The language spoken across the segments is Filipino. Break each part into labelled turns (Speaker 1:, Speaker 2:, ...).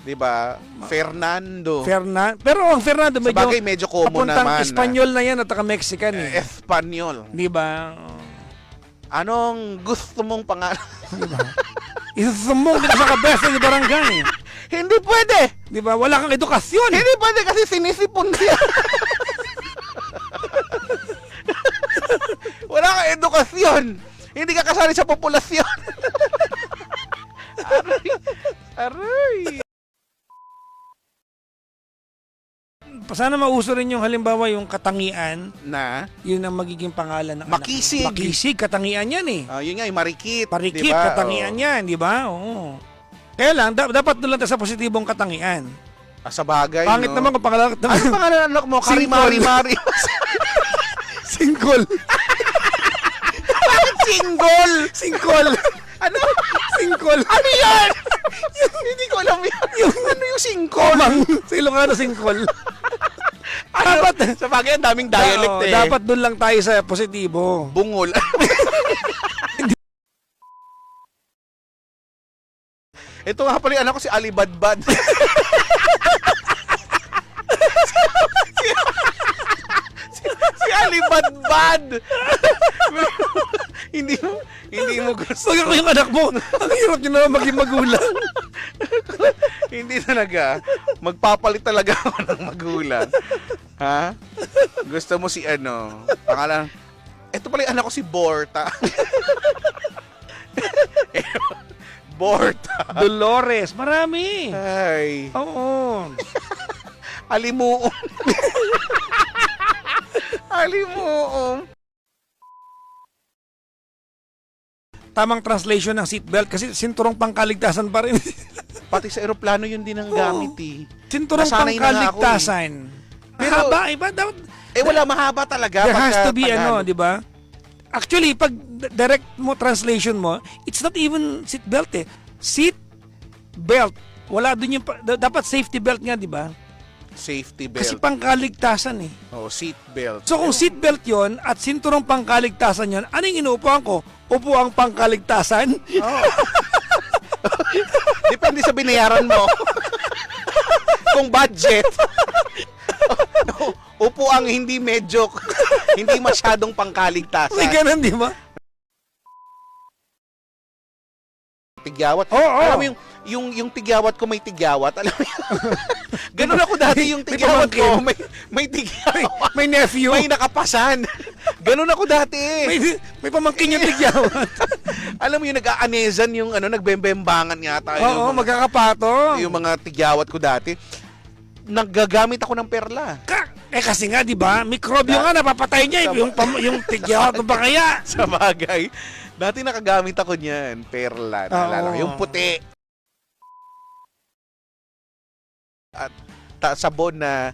Speaker 1: 'Di ba? Fernando.
Speaker 2: Pero ang Fernando
Speaker 1: Sa bagay, medyo common
Speaker 2: papuntang
Speaker 1: naman.
Speaker 2: Espanyol na yan at saka Mexican eh.
Speaker 1: Espanyol.
Speaker 2: Di ba?
Speaker 1: Anong gusto mong pangalan?
Speaker 2: Diba? Isusumbong ka sa kabesa ni barangay.
Speaker 1: Hindi pwede.
Speaker 2: Di ba? Wala kang edukasyon.
Speaker 1: Hindi pwede kasi sinisipon siya. Wala kang edukasyon. Hindi ka kasali sa populasyon. Aray.
Speaker 2: Sana mauso rin yung halimbawa yung katangian,
Speaker 1: Na?
Speaker 2: yun ang magiging pangalan ng
Speaker 1: Makisig.
Speaker 2: anak. Makisig, katangian yan eh.
Speaker 1: Yun nga, marikit.
Speaker 2: Parikit,
Speaker 1: diba?
Speaker 2: katangian yan, di ba? Oo. Kaya lang, dapat doon lang tayo sa positibong katangian.
Speaker 1: Sa bagay,
Speaker 2: Pangit
Speaker 1: no?
Speaker 2: naman kung pangalan.
Speaker 1: Ano pangalan ng anak mo?
Speaker 2: Singkol.
Speaker 1: Karimari-mari.
Speaker 2: Singkol.
Speaker 1: Single!
Speaker 2: Singkol.
Speaker 1: Ano?
Speaker 2: Singkol.
Speaker 1: Ano yan? Hindi ko alam yan. Ano yung singkol?
Speaker 2: Komang. Sa Ilocano, singkol. Dapat,
Speaker 1: Sa bagay, ang daming dialect
Speaker 2: Oo,
Speaker 1: eh.
Speaker 2: dapat doon lang tayo sa positibo.
Speaker 1: Bungol. Ito nga pala yung anak ko si Ali Badbad. si Ali Badbad. hindi mo gusto.
Speaker 2: Pag ako yung anak mo, ang hirap nyo naman maging magulang.
Speaker 1: Hindi talaga. Magpapalit talaga ako ng magulang. Ha? Gusto mo si ano? Pangalan. Ito pala yung anak ko si Borta. Borta.
Speaker 2: Dolores, marami.
Speaker 1: Ay.
Speaker 2: Oo.
Speaker 1: Alimuong. Alimuong.
Speaker 2: Tamang translation ng seatbelt kasi sinturong pangkaligtasan pa rin.
Speaker 1: Pati sa eroplano yun din ang gamit eh.
Speaker 2: Sinturong
Speaker 1: Nasanay na nga ako
Speaker 2: pangkaligtasan.
Speaker 1: Pero-
Speaker 2: Mahaba, iba dapat.
Speaker 1: Wala mahaba talaga.
Speaker 2: There has to be
Speaker 1: Tagalog.
Speaker 2: di ba? Actually, pag direct mo translation mo, it's not even seat belt eh. Seat belt. Wala doon yung dapat safety belt nga, di ba?
Speaker 1: Safety belt.
Speaker 2: Kasi pangkaligtasan eh.
Speaker 1: Seat belt.
Speaker 2: So kung seat belt 'yon at sinturong pangkaligtasan 'yon, ano yung inuupuan ko? Upuang pangkaligtasan?
Speaker 1: Oh. Depende sa binayaran mo. Kung budget. Upo ang hindi medyo, hindi masyadong pangkaligtasan.
Speaker 2: May ganun, di ba?
Speaker 1: Tigyawat.
Speaker 2: Oo.
Speaker 1: Alam mo yung tigyawat ko may tigyawat. Alam mo yun? Ganun ako dati yung
Speaker 2: May
Speaker 1: tigyawat ko.
Speaker 2: pamangkin.
Speaker 1: May tigyawat.
Speaker 2: May nephew.
Speaker 1: May nakapasan. Ganun ako dati.
Speaker 2: May pamangkin yung tigyawat.
Speaker 1: Alam mo yung nag-aanezan yung nagbembembangan nga tayo.
Speaker 2: Oo, magkakapato.
Speaker 1: Yung mga tigyawat ko dati. Naggagamit ako ng perla.
Speaker 2: Kasi nga, di ba? Mikrobyo nga, napapatay niya. Yung tigyawat mo ba kaya?
Speaker 1: Sa bagay. Dati nakagamit ako niyan. Perla. Naalala ko. Yung puti. At sabon na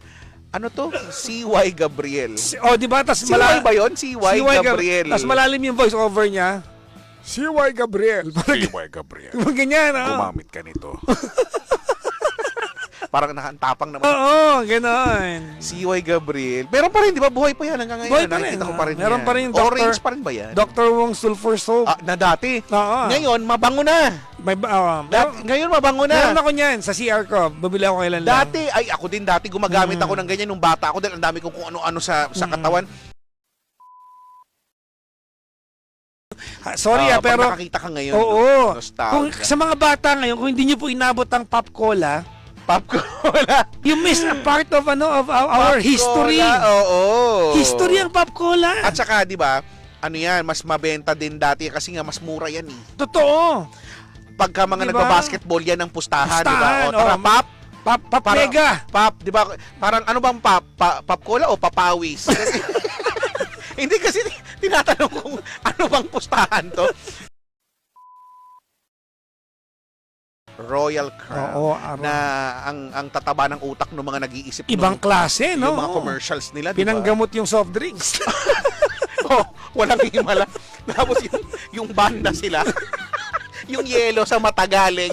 Speaker 1: ano to? CY Gabriel.
Speaker 2: Di ba?
Speaker 1: CY ba yun? CY Gabriel.
Speaker 2: Tapos malalim yung voice over niya. CY Gabriel.
Speaker 1: CY Gabriel.
Speaker 2: Ganyan,
Speaker 1: Gumamit ka nito. Parang nakantapang naman.
Speaker 2: Oo, gano'n.
Speaker 1: CY Gabriel. Meron pa rin, di ba? Buhay pa yan hanggang ngayon.
Speaker 2: Buhay pa rin.
Speaker 1: Nakikita ko pa rin
Speaker 2: Meron
Speaker 1: yan.
Speaker 2: pa rin yung
Speaker 1: Orange pa rin ba yan?
Speaker 2: Dr. Wong Sulfur Soap.
Speaker 1: Na dati.
Speaker 2: Oo.
Speaker 1: Ngayon, mabango na. Ngayon, mabango na.
Speaker 2: Meron ako niyan sa CR ko. Bumili ako kailan lang.
Speaker 1: Dati, ako din dati gumagamit ako ng ganyan nung bata ako dahil ang dami kong kung ano-ano sa katawan.
Speaker 2: Sorry pero
Speaker 1: pag nakakita ka ngayon.
Speaker 2: oo.
Speaker 1: Nostalgia.
Speaker 2: Kung sa mga bata ngayon, kung hindi niyo po inabot ang Pop Cola,
Speaker 1: Pop-Cola.
Speaker 2: you miss a part of our history.
Speaker 1: Oo.
Speaker 2: History ang Pop Cola.
Speaker 1: At saka, di ba, ano yan, mas mabenta din dati kasi nga mas mura yan eh.
Speaker 2: Totoo.
Speaker 1: Pagka mga
Speaker 2: Diba?
Speaker 1: nagbabasketball yan ng pustahan, di ba? O tara, pop.
Speaker 2: Pop Mega.
Speaker 1: Pop, di ba? Parang ano bang pop? Pop Cola o papawis? Hindi kasi tinatanong kung ano bang pustahan to. Royal Crown.
Speaker 2: Oo,
Speaker 1: na ang tataba ng utak ng mga nag-iisip
Speaker 2: ibang klase, no?
Speaker 1: yung mga commercials nila, di ba?
Speaker 2: Pinanggamot yung soft drinks.
Speaker 1: Walang himala. Tapos yung banda sila. Yung yelo sa matagaling.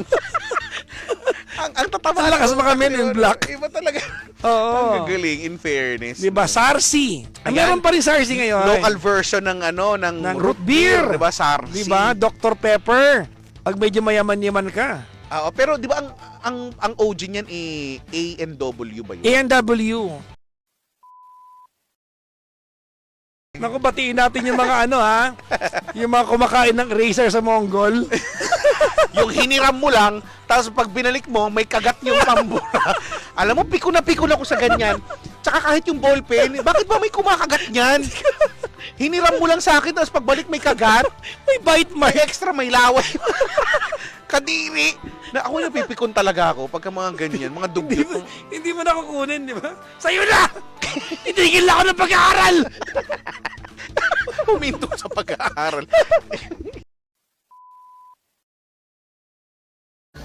Speaker 1: ang tataba.
Speaker 2: Ang lakas mga Men in Black.
Speaker 1: Iba talaga.
Speaker 2: Oo.
Speaker 1: Ang gagaling, in fairness.
Speaker 2: Diba? Sarsi. Meron pa rin Sarsi ngayon.
Speaker 1: Local version ng ng
Speaker 2: root beer.
Speaker 1: Diba? Sarsi.
Speaker 2: Diba? Dr. Pepper. Pag medyo mayaman-yaman ka.
Speaker 1: Pero di ba ang OG niyan A&W ba yun?
Speaker 2: A&W. Naku, batiin natin yung mga yung mga kumakain ng eraser sa Mongol.
Speaker 1: Yung hiniram mo lang, tapos pag binalik mo, may kagat yung pambura. Alam mo, piko na ako sa ganyan. Tsaka kahit yung ballpen, bakit ba may kumakagat niyan? Hiniram mo lang sa akin, tapos pagbalik may kagat.
Speaker 2: May bite mark.
Speaker 1: May extra, may laway. Kadiri. Na ako napipikon talaga ako pagka mga ganyan, mga dugyot.
Speaker 2: Hindi mo nakukunin, di ba? Sa'yo na! Itigil ako ng pag-aaral!
Speaker 1: Huminto sa pag-aaral.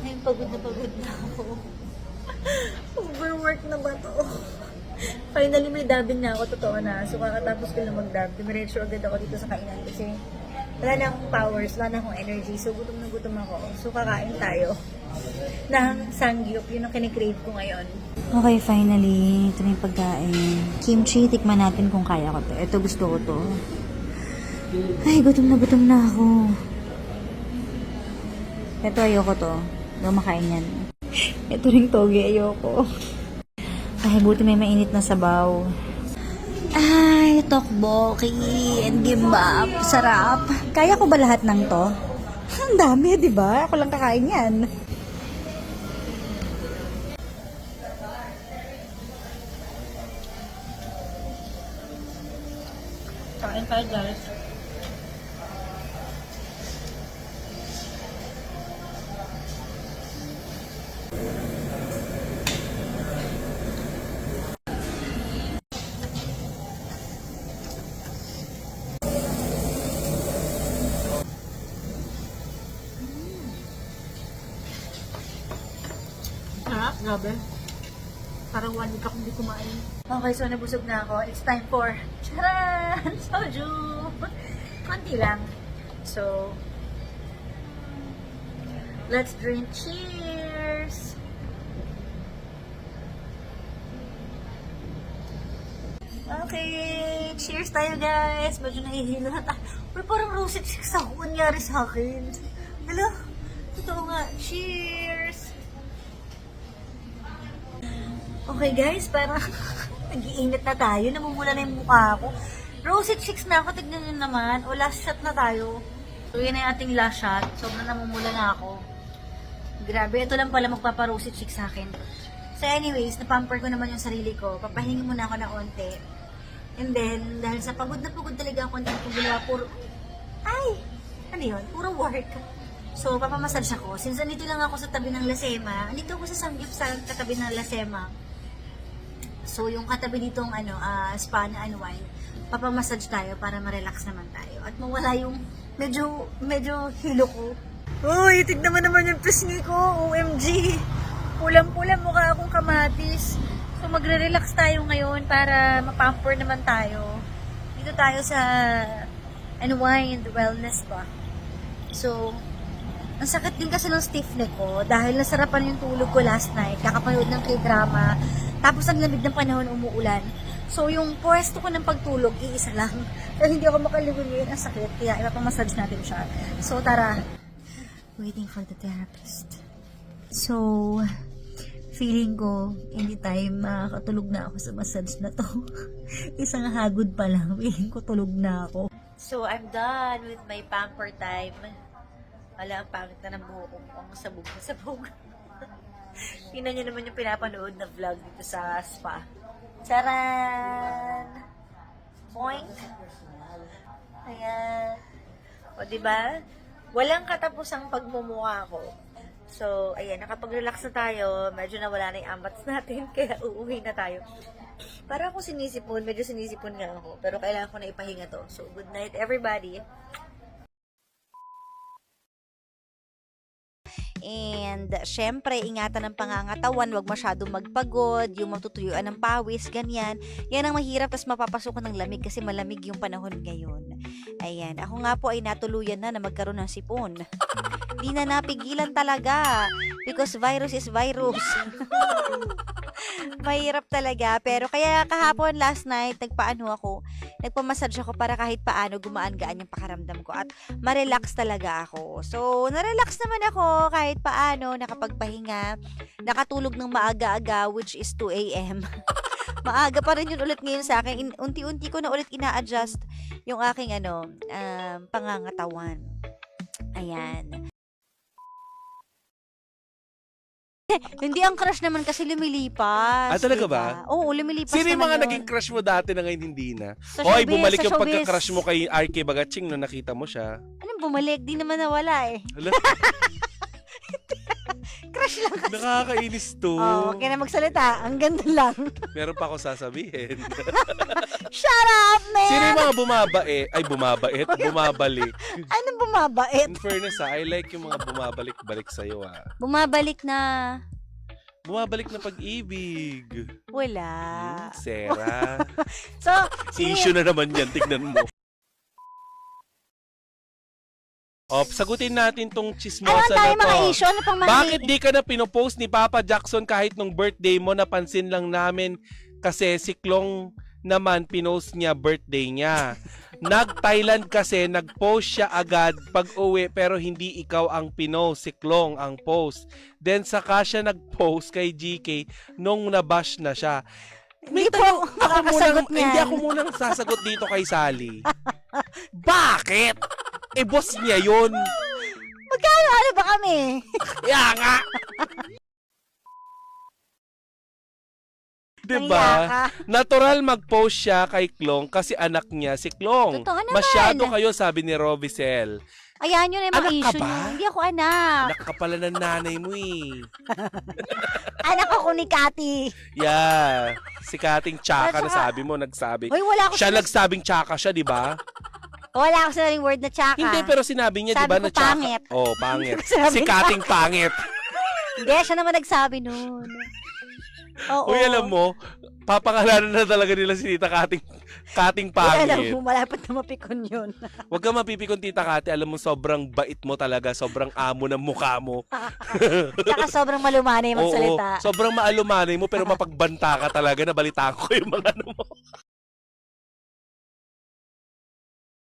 Speaker 3: Ay, pagod na ako. Overwork na ba to? Finally, may dubbing na ako. Totoo na. So, kakatapos ko lang mag-dub. Dumiretso agad ako dito sa kainan kasi wala na akong powers, wala na akong energy. So, gutom na gutom ako. So, kakain tayo ng sangyup. Yun ang kinikrave ko ngayon. Okay, finally. Ito na yung pagkain. Kimchi, tikman natin kung kaya ko to. Ito, gusto ko to. Ay, gutom na ako. Ito, ayoko to. Daw makain yan. Ito ring toge, ayoko. Ay, buti may mainit na sabaw. Ay, tokboki and gimbap. Sarap. Kaya ko ba lahat ng to? Ang dami, di ba? Ako lang kakain yan. Kain tayo, guys. Sarap, grabe. Parang 1 week akong hindi kumain. Okay, so nabusog na ako. It's time for charan! Soju! Konti lang. So, let's drink. Cheers! Okay, cheers tayo guys. Medyo nahihilo na tayo. Uy, parang rosy chicks ako. Nangyari sa akin. Hello? Totoo nga. Cheers! Okay guys, parang nag-iinit na tayo. Namumula na yung mukha ko. Rosy cheeks na ako. Tignan nyo naman. O, last shot na tayo. So, yun na yung ating last shot. Sobrang namumula na ako. Grabe, ito lang pala magpapa-rosy cheeks sa akin. So anyways, napamper ko naman yung sarili ko. Papahingin muna ako na onte. And then, dahil sa pagod na pagod talaga ako, hindi ko ginawa ano yun? Puro work. So, papamassage ako. Since andito lang ako sa tabi ng Lasema, andito ako sa Samgyup sa katabi ng Lasema. So, yung katabi ditong spa na unwind, papamassage tayo para ma-relax naman tayo. At mawala yung medyo hilo ko. Uy, tignan mo naman yung pisngi ko. OMG! Pulang-pula mukha akong kamatis. So, magre-relax tayo ngayon para mapamper naman tayo. Dito tayo sa unwind wellness ba. So, ang sakit din kasi ng stiff neck ko dahil nasarapan yung tulog ko last night. Kakapanood ng K-drama. Tapos ang lamig ng panahon, umuulan. So, yung pwesto ko ng pagtulog, iisa lang. Pero hindi ako makalingon ngayon. Ang sakit. Kaya ipapamassage natin siya. So, tara. Waiting for the therapist. So, feeling ko, anytime makakatulog na ako sa massage na to. Isang hagod pa lang, feeling ko tulog na ako. So, I'm done with my pamper time. Wala, ang pangit na ng buho ko. Ang sabog. Tingnan nyo naman yung pinapanood na vlog dito sa spa. Charan! Boink! Ayan. O, diba? Walang katapusang pagmumukha ko. So, ayan, nakapag-relax na tayo. Medyo nawala na yung ambats natin, kaya uuwi na tayo. Para ako sinisipon, medyo sinisipon nga ako. Pero kailangan ko na ipahinga to. So, good night everybody.
Speaker 4: And, syempre, ingatan ng pangangatawan, wag masyadong magpagod, yung matutuyuan ng pawis, ganyan. Yan ang mahirap, tas mapapasukan ng lamig kasi malamig yung panahon ngayon. Ayan, ako nga po ay natuluyan na magkaroon ng sipon. Di na napigilan talaga. Because virus is virus. Mahirap talaga. Pero kaya kahapon last night, nagpamassage ako para kahit paano gumaan-gaan yung pakaramdam ko at ma-relax talaga ako. So, na-relax naman ako kahit paano, nakapagpahinga, nakatulog ng maaga-aga, which is 2 a.m. Maaga pa rin yun ulit ngayon sa akin. Unti-unti ko na ulit ina-adjust yung aking pangangatawan. Ayan. Hindi, ang crush naman kasi lumilipas.
Speaker 5: Talaga
Speaker 4: diba?
Speaker 5: ba?
Speaker 4: Oo, lumilipas
Speaker 5: Sino yung
Speaker 4: naman
Speaker 5: mga
Speaker 4: yun.
Speaker 5: naging crush mo dati na ngayon hindi na?
Speaker 4: Sa
Speaker 5: Hoy,
Speaker 4: showbiz,
Speaker 5: bumalik
Speaker 4: sa
Speaker 5: yung
Speaker 4: showbiz.
Speaker 5: pagka-crush mo kay RK Bagaching nung nakita mo siya.
Speaker 4: Anong bumalik? Di naman nawala eh.
Speaker 5: Hala,
Speaker 4: Crush lang kasi.
Speaker 5: nakakainis to.
Speaker 4: Oh, huwag ka na magsalita. Ang ganda lang.
Speaker 5: Meron pa ako sasabihin.
Speaker 4: Shut up, man!
Speaker 5: Sino yung mga bumabalik.
Speaker 4: Anong bumabait?
Speaker 5: In fairness I like yung mga bumabalik-balik sa'yo
Speaker 4: Bumabalik na...
Speaker 5: Bumabalik na pag-ibig.
Speaker 4: Wala.
Speaker 5: Sarah.
Speaker 4: So,
Speaker 5: Issue na naman yan, tignan mo. Sagutin natin tong
Speaker 4: ano
Speaker 5: chismosa
Speaker 4: tayo
Speaker 5: na to.
Speaker 4: mga issue? Ano pang mga...
Speaker 5: Bakit di ka na pinopost ni Papa Jackson kahit nung birthday mo? Napansin lang namin kasi si Klong naman pinost niya birthday niya. Nag-Thailand kasi nag-post siya agad pag uwi pero hindi ikaw ang pinost, si Klong ang post. Then saka siya nag-post kay GK nung nabash na siya.
Speaker 4: Hindi po makakasagot niyan.
Speaker 5: Hindi ako munang sasagot dito kay Sally. Bakit? Boss niya yun.
Speaker 4: Ano ba kami?
Speaker 5: Kaya nga.
Speaker 4: Nahiya
Speaker 5: Diba?
Speaker 4: ka.
Speaker 5: Natural mag-post siya kay Klong kasi anak niya si Klong.
Speaker 4: Totoo naman.
Speaker 5: Masyado kayo, sabi ni Rovicel.
Speaker 4: Ayan yun yung mga
Speaker 5: Anak ka
Speaker 4: issue
Speaker 5: ba?
Speaker 4: niyo. Hindi ako anak.
Speaker 5: Anak ka pala ng nanay mo eh.
Speaker 4: Anak ako ni Kati.
Speaker 5: Yeah. Si Kating Tsaka
Speaker 4: At
Speaker 5: na
Speaker 4: saka-
Speaker 5: sabi mo, nagsabi.
Speaker 4: Hoy, wala ako
Speaker 5: Siya nagsabing Tsaka siya, di ba?
Speaker 4: wala ako sinabing word na tsaka.
Speaker 5: Hindi, pero sinabi niya, di
Speaker 4: Sabi
Speaker 5: ba,
Speaker 4: ko
Speaker 5: na Tsaka.
Speaker 4: pangit.
Speaker 5: Oh, pangit.
Speaker 4: Sabi
Speaker 5: Si
Speaker 4: ko-
Speaker 5: Kating pangit.
Speaker 4: Hindi, siya naman nagsabi nun. Oo.
Speaker 5: Uy, alam mo, papangalanan na talaga nila si Tita Kating
Speaker 4: Uy, alam
Speaker 5: pangit.
Speaker 4: mo, malapit na mapikon yun.
Speaker 5: Huwag ka mapipikon, Tita Kati. Alam mo, sobrang bait mo talaga. Sobrang amo ng mukha mo.
Speaker 4: Tsaka sobrang malumanay magsalita.
Speaker 5: Sobrang maalumanay mo pero mapagbanta ka talaga. Nabalitaan ko yung mga ano mo.